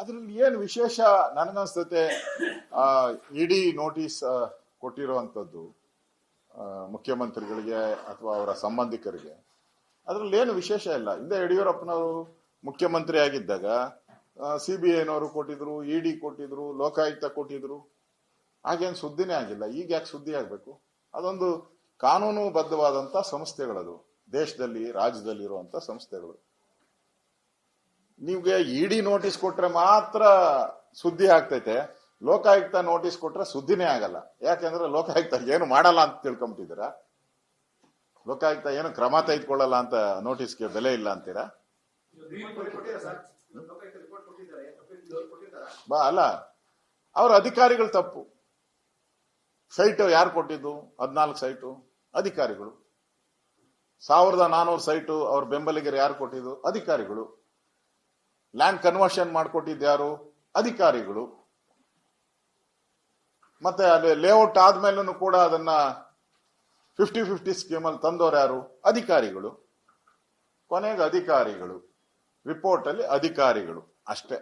ಅದ್ರಲ್ಲಿ ಏನು ವಿಶೇಷ ನನಗನ್ಸ್ತತೆ ಇಡಿ ನೋಟಿಸ್ ಕೊಟ್ಟಿರುವಂಥದ್ದು ಮುಖ್ಯಮಂತ್ರಿಗಳಿಗೆ ಅಥವಾ ಅವರ ಸಂಬಂಧಿಕರಿಗೆ ಅದ್ರಲ್ಲಿ ಏನು ವಿಶೇಷ ಇಲ್ಲ. ಹಿಂದೆ ಯಡಿಯೂರಪ್ಪನವರು ಮುಖ್ಯಮಂತ್ರಿ ಆಗಿದ್ದಾಗ CBIನವರು ಕೊಟ್ಟಿದ್ರು, ಇಡಿ ಕೊಟ್ಟಿದ್ರು, ಲೋಕಾಯುಕ್ತ ಕೊಟ್ಟಿದ್ರು, ಹಾಗೇನು ಸುದ್ದಿನೇ ಆಗಿಲ್ಲ. ಈಗ ಯಾಕೆ ಸುದ್ದಿ ಆಗ್ಬೇಕು? ಅದೊಂದು ಕಾನೂನುಬದ್ಧವಾದಂತ ಸಂಸ್ಥೆಗಳದು, ದೇಶದಲ್ಲಿ ರಾಜ್ಯದಲ್ಲಿ ಇರುವಂತ ಸಂಸ್ಥೆಗಳು. ನಿಮ್ಗೆ ಇಡಿ ನೋಟಿಸ್ ಕೊಟ್ರೆ ಮಾತ್ರ ಸುದ್ದಿ ಆಗ್ತೈತೆ, ಲೋಕಾಯುಕ್ತ ನೋಟಿಸ್ ಕೊಟ್ರೆ ಸುದ್ದಿನೇ ಆಗಲ್ಲ. ಯಾಕೆಂದ್ರೆ ಲೋಕಾಯುಕ್ತ ಏನು ಮಾಡಲ್ಲ ಅಂತ ತಿಳ್ಕೊಂಬಿಟ್ಟಿದ್ದೀರಾ? ಲೋಕಾಯುಕ್ತ ಏನು ಕ್ರಮ ತೆಗೆದುಕೊಳ್ಳಲ್ಲ ಅಂತ ನೋಟಿಸ್ಗೆ ಬೆಲೆ ಇಲ್ಲ ಅಂತೀರಾ? ಅಲ್ಲ, ಅವ್ರ ಅಧಿಕಾರಿಗಳು ತಪ್ಪು. ಸೈಟ್ ಯಾರು ಕೊಟ್ಟಿದ್ದು? 14 ಸೈಟು ಅಧಿಕಾರಿಗಳು. 1400 ಸೈಟು ಅವ್ರ ಬೆಂಬಲಿಗರು ಯಾರು ಕೊಟ್ಟಿದ್ದು? ಅಧಿಕಾರಿಗಳು. ಲ್ಯಾಂಡ್ ಕನ್ವರ್ಷನ್ ಮಾಡಿಕೊಟ್ಟಿದ್ದು ಯಾರು? ಅಧಿಕಾರಿಗಳು. ಮತ್ತೆ ಅಲ್ಲಿ ಲೇಔಟ್ ಆದ್ಮೇಲೂ ಕೂಡ ಅದನ್ನ 50-50 ಸ್ಕೀಮಲ್ಲಿ ತಂದವರು ಯಾರು? ಅಧಿಕಾರಿಗಳು. ಕೊನೆಗೆ ಅಧಿಕಾರಿಗಳು, ರಿಪೋರ್ಟ್ ಅಲ್ಲಿ ಅಧಿಕಾರಿಗಳು ಅಷ್ಟೇ.